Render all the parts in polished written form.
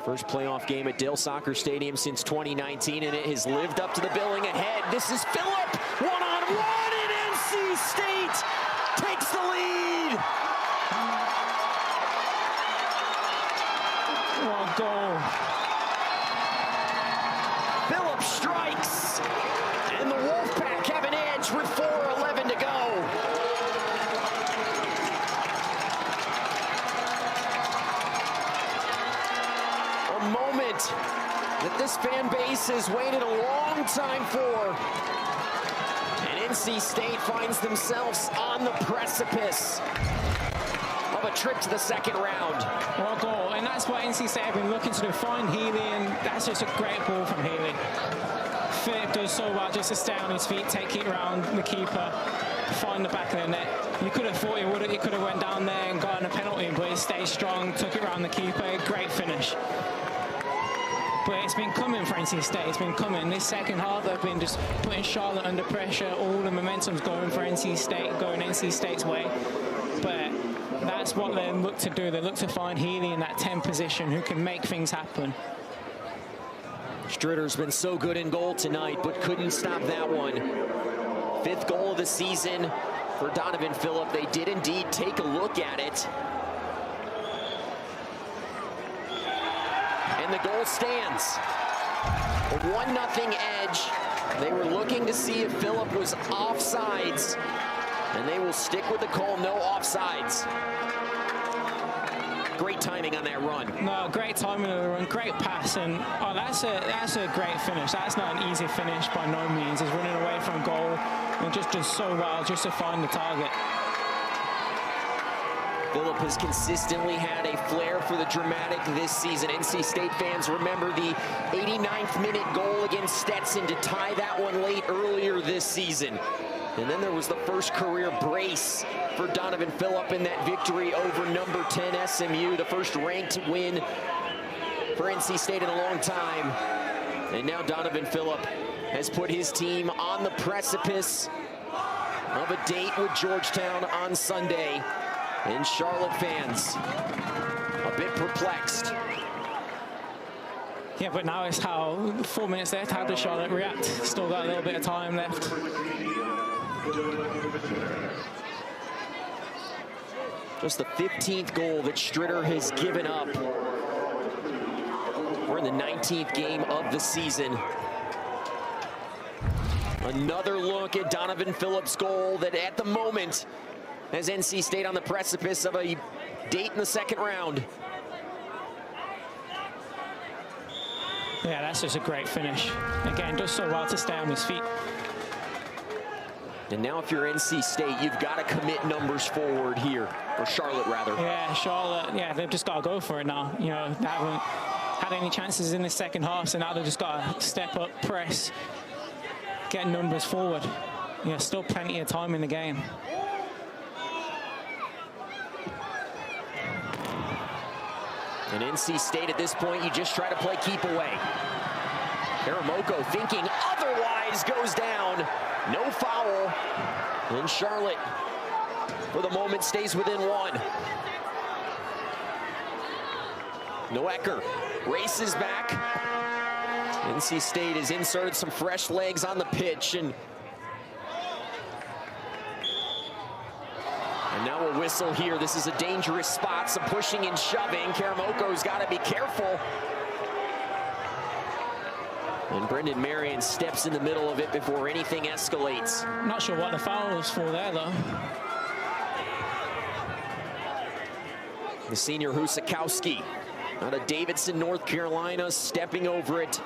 First playoff game at Dale Soccer Stadium since 2019, and it has lived up to the billing ahead. This is Phillip, one-on-one, and NC State takes the lead. What a goal. Phillip strikes, and the Wolfpack have an edge with 4:11 to go. A moment that this fan base has waited a long time for. And NC State finds themselves on the precipice of a trip to the second round. What a goal, and that's what NC State have been looking to do, find Healy, and that's just a great ball from Healy. Phillip does so well just to stay on his feet, take it around the keeper, find the back of the net. You could have thought he could have went down there and gotten a penalty, but he stayed strong, took it around the keeper, great finish. But it's been coming for NC State, it's been coming. This second half, they've been just putting Charlotte under pressure. All the momentum's going for NC State, going NC State's way. But that's what they look to do. They look to find Healy in that 10 position who can make things happen. Stritter's been so good in goal tonight, but couldn't stop that one. 5th goal of the season for Donovan Phillip. They did indeed take a look at it. And the goal stands. A 1-0 edge. They were looking to see if Phillip was offsides, and they will stick with the call, no offsides. Great timing on that run. No, great timing on the run, great pass, and oh, that's a great finish. That's not an easy finish by no means. He's running away from goal and just does so well just to find the target. Phillip has consistently had a flair for the dramatic this season. NC State fans remember the 89th minute goal against Stetson to tie that one late earlier this season. And then there was the first career brace for Donovan Phillip in that victory over number 10 SMU, the first ranked win for NC State in a long time. And now Donovan Phillip has put his team on the precipice of a date with Georgetown on Sunday. And Charlotte fans a bit perplexed. Yeah, but now it's how 4 minutes left. How does Charlotte react? Still got a little bit of time left. Just the 15th goal that Stritter has given up. We're in the 19th game of the season. Another look at Donovan Phillip's goal that at the moment has NC State on the precipice of a date in the second round. Yeah, that's just a great finish. Again, does so well to stay on his feet. And now if you're NC State, you've got to commit numbers forward here, or Charlotte rather. Yeah, Charlotte, yeah, they've just got to go for it now. You know, they haven't had any chances in the second half, so now they've just got to step up, press, get numbers forward. Yeah, still plenty of time in the game. And NC State at this point, you just try to play keep away. Karamoko thinking otherwise goes down. No foul. And Charlotte, for the moment, stays within 1. Noecker races back. NC State has inserted some fresh legs on the pitch, and now a whistle here. This is a dangerous spot, some pushing and shoving. Karamoko's got to be careful. And Brendan Marion steps in the middle of it before anything escalates. Not sure what the foul was for there, though. The senior Husakowski out of Davidson, North Carolina, stepping over it.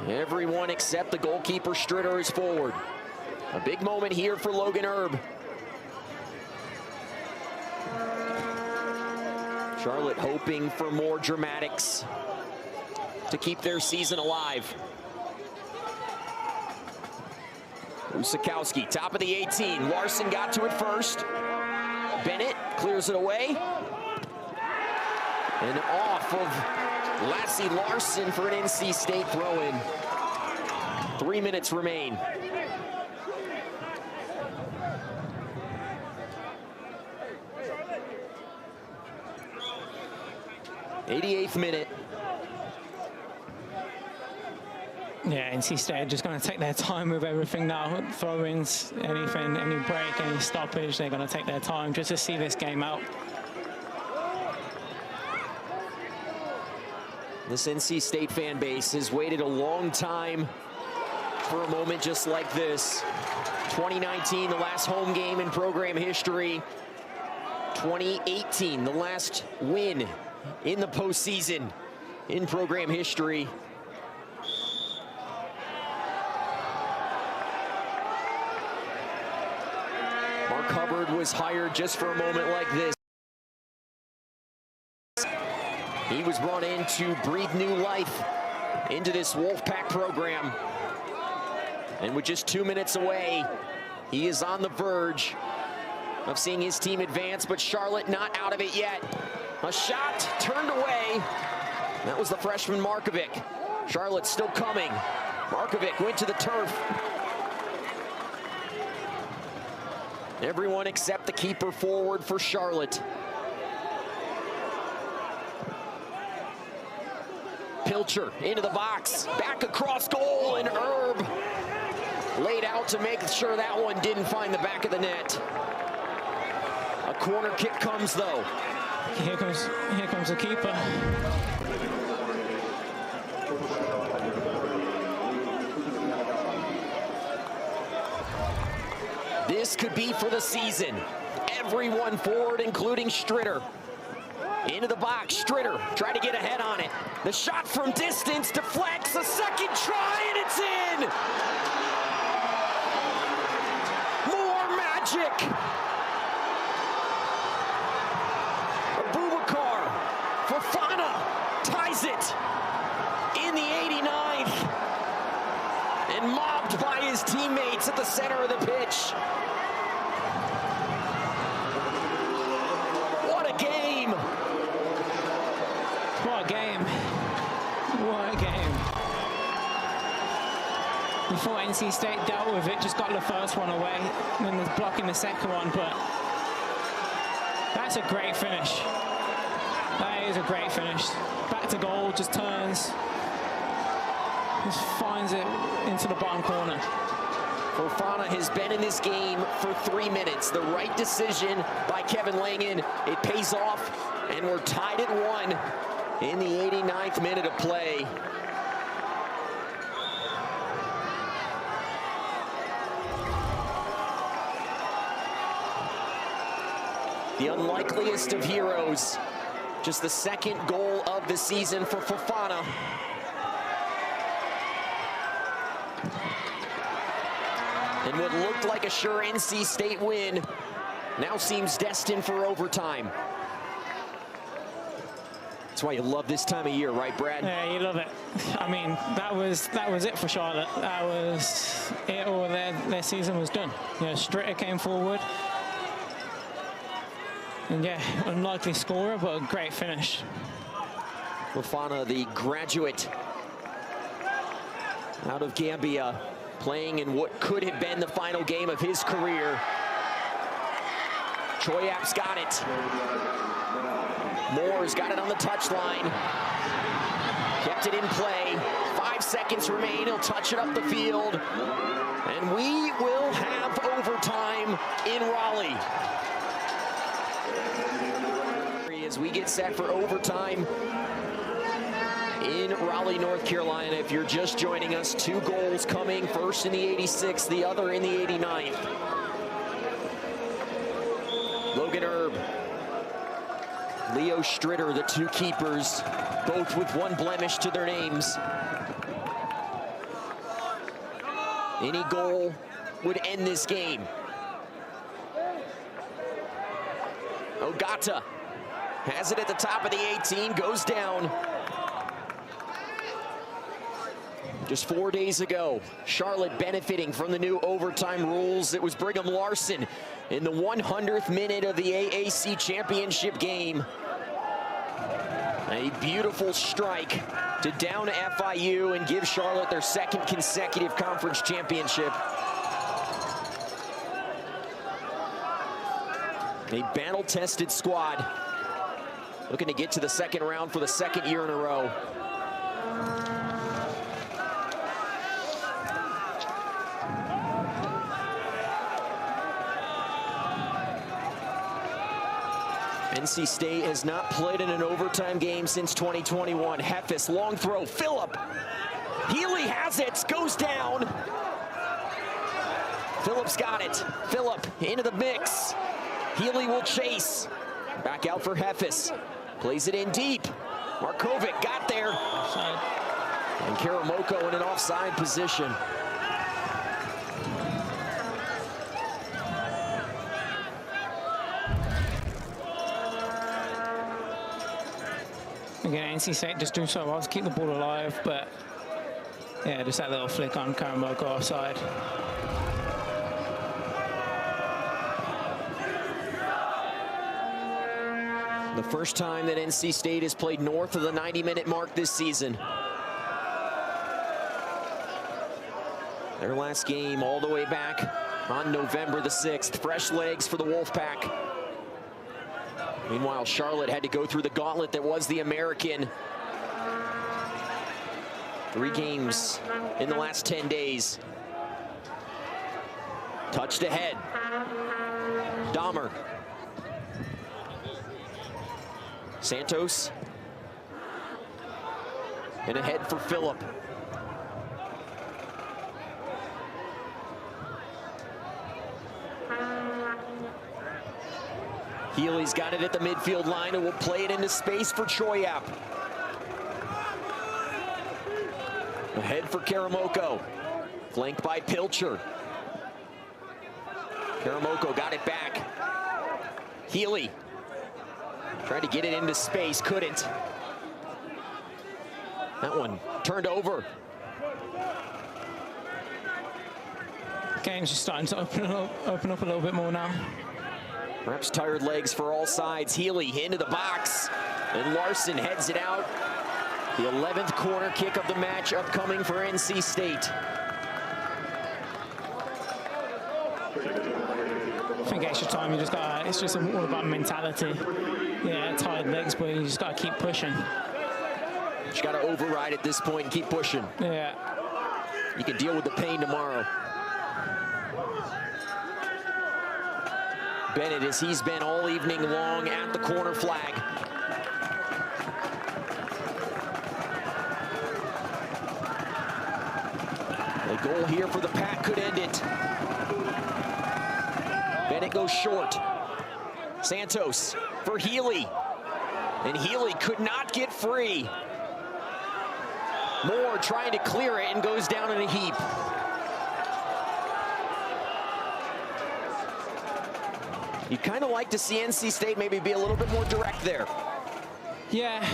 Everyone except the goalkeeper, Stritter, is forward. A big moment here for Logan Erb. Charlotte hoping for more dramatics to keep their season alive. Husakowski, top of the 18. Larson got to it first. Bennett clears it away. And off of Lassie Larson for an NC State throw-in. 3 minutes remain. 88th minute. Yeah, NC State just going to take their time with everything now. Throw-ins, anything, any break, any stoppage, they're going to take their time just to see this game out. This NC State fan base has waited a long time for a moment just like this. 2019, the last home game in program history. 2018, the last win in the postseason in program history. Markovic was hired just for a moment like this. He was brought in to breathe new life into this Wolfpack program. And with just 2 minutes away, he is on the verge of seeing his team advance, but Charlotte not out of it yet. A shot turned away. That was the freshman Markovic. Charlotte still coming. Markovic went to the turf. Everyone except the keeper forward for Charlotte. Pilcher into the box, back across goal, and Herb laid out to make sure that one didn't find the back of the net. A corner kick comes though. Here comes the keeper. This could be for the season. Everyone forward, including Stritter. Into the box, Stritter tried to get ahead on it. The shot from distance deflects, a second try, and it's in! More magic! Abubakar, Fofana ties it in the 89th. And mobbed by his teammates at the center of the pitch. What a game! What a game. What a game. Before NC State dealt with it, just got the first one away, and then there's blocking the second one, but that's a great finish. That is a great finish. Back to goal, just turns. Just finds it into the bottom corner. Fofana has been in this game for 3 minutes. The right decision by Kevin Langen. It pays off, and we're tied at 1 in the 89th minute of play. The unlikeliest of heroes. Just the second goal of the season for Fofana. And what looked like a sure NC State win now seems destined for overtime. That's why you love this time of year, right, Brad? Yeah, you love it. I mean, that was it for Charlotte. That was it, or their season was done. You know, Stritter came forward. And yeah, unlikely scorer, but a great finish. Fofana, the graduate out of Gambia, playing in what could have been the final game of his career. Choyap's got it. Moore's got it on the touchline. Kept it in play. 5 seconds remain. He'll touch it up the field. And we will have overtime in Raleigh. As we get set for overtime in Raleigh, North Carolina. If you're just joining us, 2 goals coming, first in the 86th, the other in the 89th. Logan Herb, Leo Stritter, the 2 keepers, both with 1 blemish to their names. Any goal would end this game. Ogata has it at the top of the 18, goes down. Just 4 days ago, Charlotte benefiting from the new overtime rules. It was Brigham Larson in the 100th minute of the AAC championship game. A beautiful strike to down FIU and give Charlotte their 2nd consecutive conference championship. A battle-tested squad. looking to get to the second round for the second year in a row. NC State has not played in an overtime game since 2021. Heffis, long throw, Phillip. Healy has it, goes down. Phillip's got it. Phillip into the mix. Healy will chase. Back out for Heffis. Plays it in deep. Markovic got there. And Karamoko in an offside position. Again, NC State just doing so well to keep the ball alive, but yeah, just that little flick on Karamoko offside. The first time that NC State has played north of the 90-minute mark this season. Their last game all the way back on November the 6th. Fresh legs for the Wolfpack. Meanwhile, Charlotte had to go through the gauntlet that was the American. 3 games in the last 10 days. Touched ahead. Dahmer. Santos. And ahead for Phillip. Healy's got it at the midfield line and will play it into space for Choyap. Ahead for Karamoko. Flanked by Pilcher. Karamoko got it back. Healy tried to get it into space, couldn't. That one turned over. Game's just starting to open up a little bit more now. Perhaps tired legs for all sides. Healy into the box, and Larson heads it out. The 11th corner kick of the match upcoming for NC State. I think extra time, it's just all about mentality. Yeah, tired legs, but you just got to keep pushing. You got to override at this point and keep pushing. Yeah. You can deal with the pain tomorrow. Bennett, as he's been all evening long at the corner flag. The goal here for the Pack could end it. Bennett goes short. Santos for Healy. And Healy could not get free. Moore trying to clear it and goes down in a heap. You'd kind of like to see NC State maybe be a little bit more direct there. Yeah,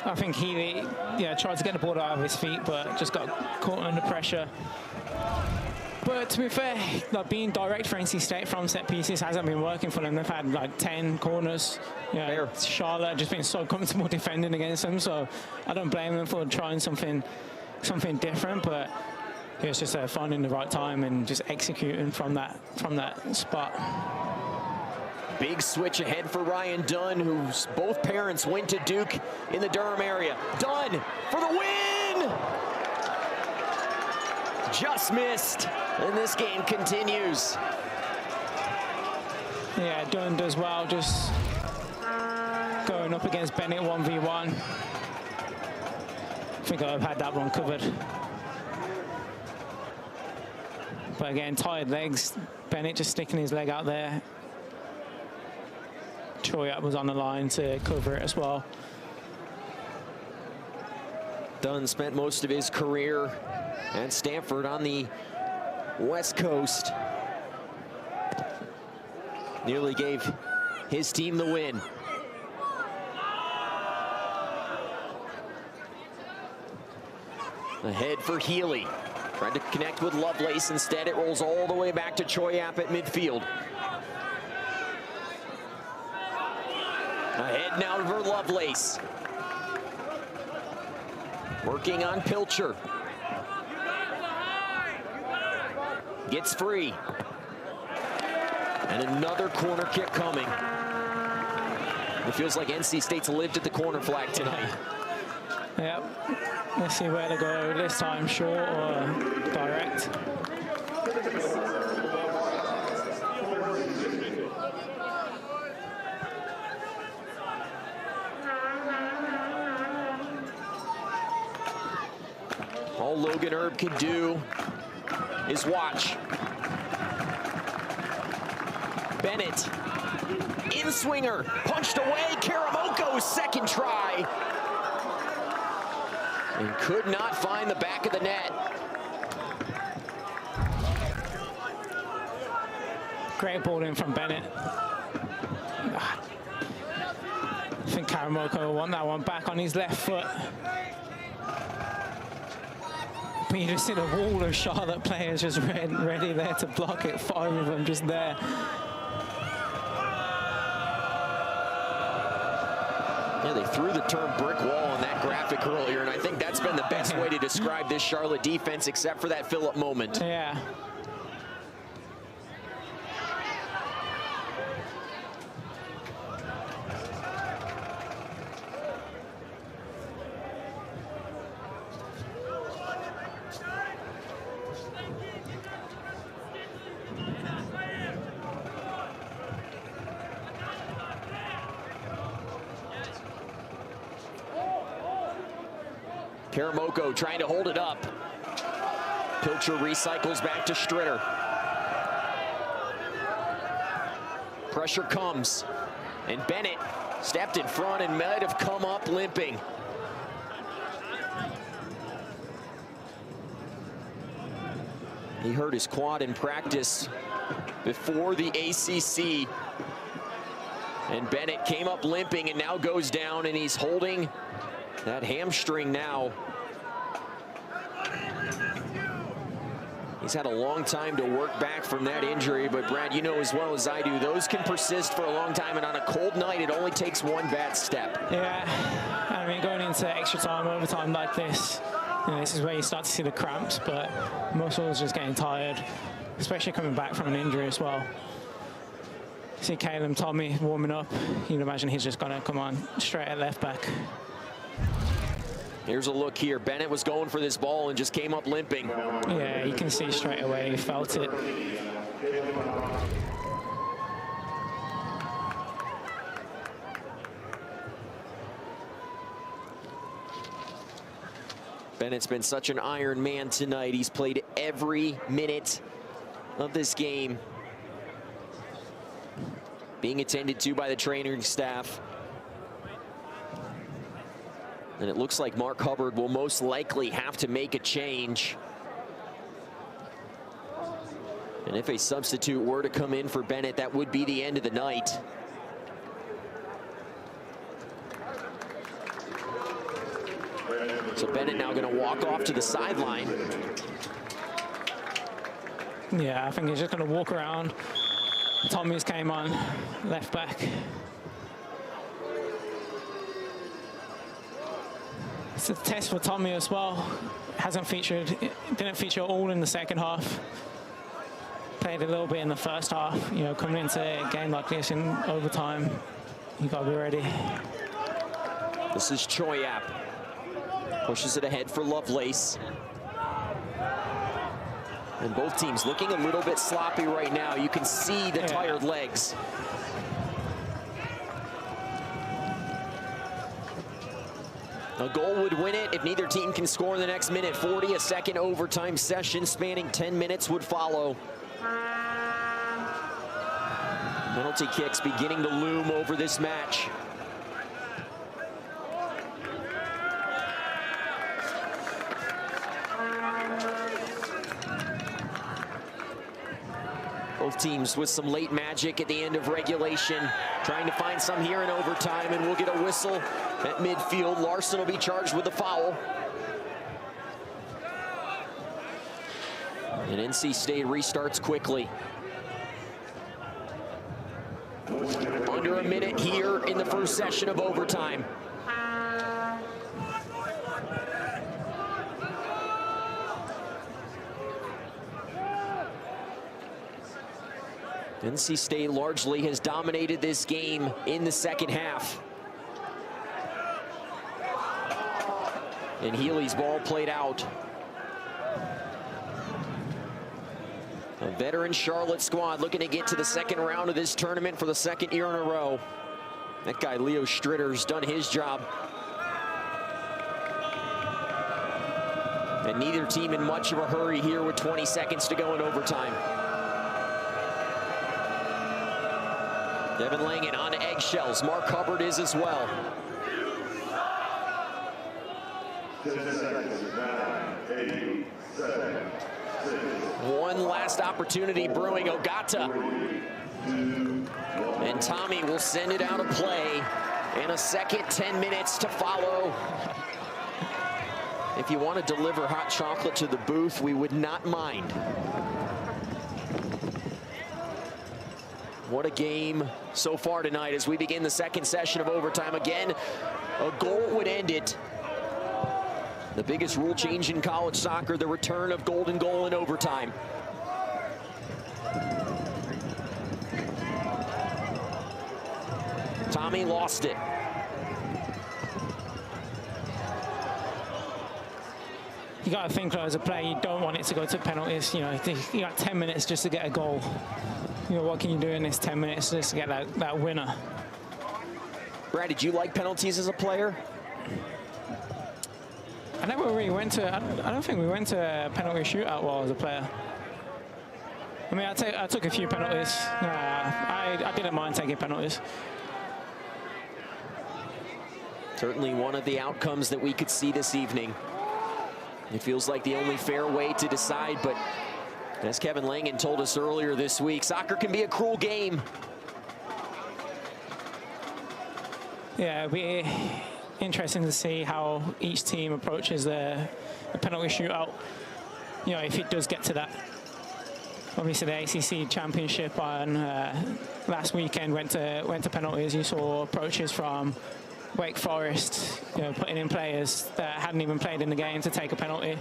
I think Healy, tried to get the ball out of his feet, but just got caught under pressure. But to be fair, like, being direct for NC State from set pieces hasn't been working for them. They've had like 10 corners. Charlotte just been so comfortable defending against them, so I don't blame them for trying something different. But it's just finding the right time and just executing from that spot. Big switch ahead for Ryan Dunn, whose both parents went to Duke in the Durham area. Dunn for the win! Just missed, and this game continues. Yeah, Dunn does well, just going up against Bennett 1v1. I think I've had that one covered. But again, tired legs. Bennett just sticking his leg out there. Choyap was on the line to cover it as well. Dunn spent most of his career at Stanford on the West Coast. Nearly gave his team the win. Ahead for Healy. Tried to connect with Lovelace. Instead, it rolls all the way back to Choyap at midfield. Ahead now for Lovelace. Working on Pilcher. Gets free. And another corner kick coming. It feels like NC State's lived at the corner flag tonight. Yep. Let's see where to go this time, short or direct. All Logan Erb can do is watch. Bennett, in-swinger, punched away. Karamoko's second try. And could not find the back of the net. Great ball in from Bennett. I think Karamoko will want that one back on his left foot. But you just see the wall of Charlotte players just ready there to block it. 5 of them just there. Yeah, they threw the term brick wall on that graphic earlier, and I think that's been the best way to describe this Charlotte defense, except for that fill-up moment. Yeah. Karamoko trying to hold it up. Pilcher recycles back to Stritter. Pressure comes, and Bennett stepped in front and might have come up limping. He hurt his quad in practice before the ACC. And Bennett came up limping and now goes down, and he's holding that hamstring now. He's had a long time to work back from that injury, but Brad, you know as well as I do, those can persist for a long time, and on a cold night, it only takes one bad step. Yeah, I mean, going into extra time, overtime like this, you know, this is where you start to see the cramps, but muscles just getting tired, especially coming back from an injury as well. See Caleb Tommy warming up. You'd imagine he's just gonna come on straight at left back. Here's a look here. Bennett was going for this ball and just came up limping. Yeah, you can see straight away, he felt it. Bennett's been such an iron man tonight. He's played every minute of this game, being attended to by the training staff. And it looks like Mark Hubbard will most likely have to make a change. And if a substitute were to come in for Bennett, that would be the end of the night. So Bennett now going to walk off to the sideline. Yeah, I think he's just going to walk around. Tommy's came on, left back. It's a test for Tommy as well. Hasn't featured, didn't feature all in the second half. Played a little bit in the first half. You know, coming into a game like this in overtime, you got to be ready. This is Choyap. Pushes it ahead for Lovelace. And both teams looking a little bit sloppy right now. You can see the tired legs. A goal would win it if neither team can score in the next minute 40. A second overtime session spanning 10 minutes would follow. Penalty kicks beginning to loom over this match. Both teams with some late magic at the end of regulation, trying to find some here in overtime, and we'll get a whistle at midfield. Larson will be charged with a foul. And NC State restarts quickly. Under a minute here in the first session of overtime. NC State largely has dominated this game in the second half. And Healy's ball played out. A veteran Charlotte squad looking to get to the second round of this tournament for the second year in a row. That guy, Leo Stritter's done his job. And neither team in much of a hurry here with 20 seconds to go in overtime. Devin Langen on eggshells. Mark Hubbard is as well. 10 seconds, 9, 8, 7, 6. One last opportunity brewing. Ogata. And Tommy will send it out of play. And a second 10 minutes to follow. If you want to deliver hot chocolate to the booth, we would not mind. What a game so far tonight as we begin the second session of overtime. Again, a goal would end it. The biggest rule change in college soccer, the return of golden goal in overtime. Tommy lost it. You got to think, as a player, you don't want it to go to penalties. You know, you got 10 minutes just to get a goal. You know, what can you do in this 10 minutes just to get that winner? Brad, did you like penalties as a player? I never really went to. I don't think we went to a penalty shootout while I was a player. I mean, I took a few penalties. I didn't mind taking penalties. Certainly one of the outcomes that we could see this evening. It feels like the only fair way to decide, but as Kevin Langen told us earlier this week, soccer can be a cruel game. Yeah, it'll be interesting to see how each team approaches the penalty shootout. You know, if it does get to that. Obviously, the ACC Championship on last weekend went to penalties. You saw approaches from Wake Forest, you know, putting in players that hadn't even played in the game to take a penalty,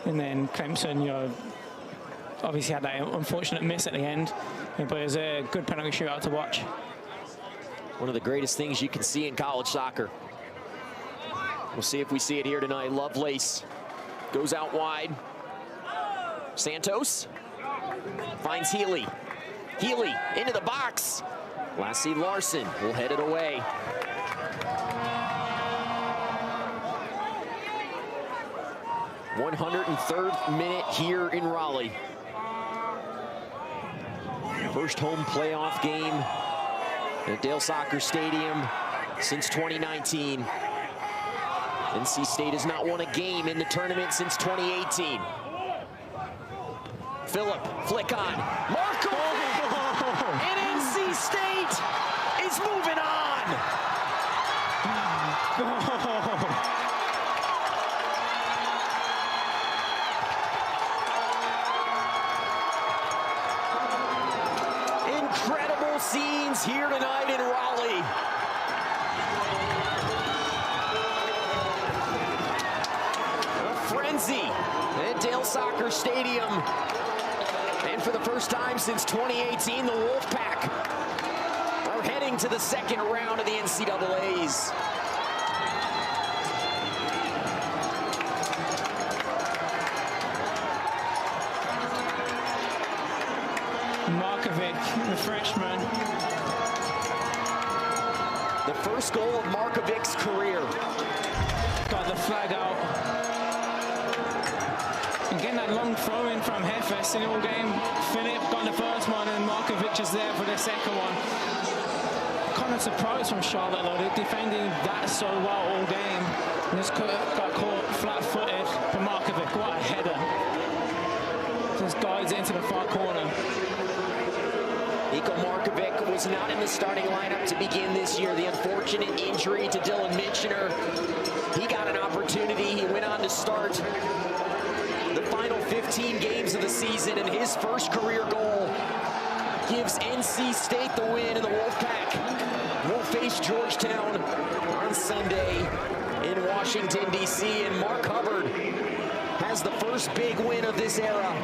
and then Clemson, you know, obviously had that unfortunate miss at the end, but it was a good penalty shootout to watch. One of the greatest things you can see in college soccer. We'll see if we see it here tonight. Lovelace goes out wide. Santos finds Healy. Healy into the box. Lassie Larson will head it away. 103rd minute here in Raleigh. First home playoff game at Dale Soccer Stadium since 2019. NC State has not won a game in the tournament since 2018. Phillip, flick on. Markovic! And NC State is moving on! Incredible scenes here tonight in Raleigh. A frenzy at Dale Soccer Stadium. And for the first time since 2018, the Wolfpack are heading to the second round of the NCAAs. Markovic, the freshman. The first goal of Markovic's career. Got the flag out. And getting that long throw in from Hefes in all game. Phillip got the first one and Markovic is there for the second one. Kind of surprised from Charlotte though. They're defending that so well all game. And just got caught flat-footed for Markovic. What a header. Just guides it into the far corner. Niko Markovic was not in the starting lineup to begin this year. The unfortunate injury to Dylan Mitchener. He got an opportunity. He went on to start the final 15 games of the season, and his first career goal gives NC State the win, and the Wolfpack will face Georgetown on Sunday in Washington, D.C., and Mark Hubbard has the first big win of this era.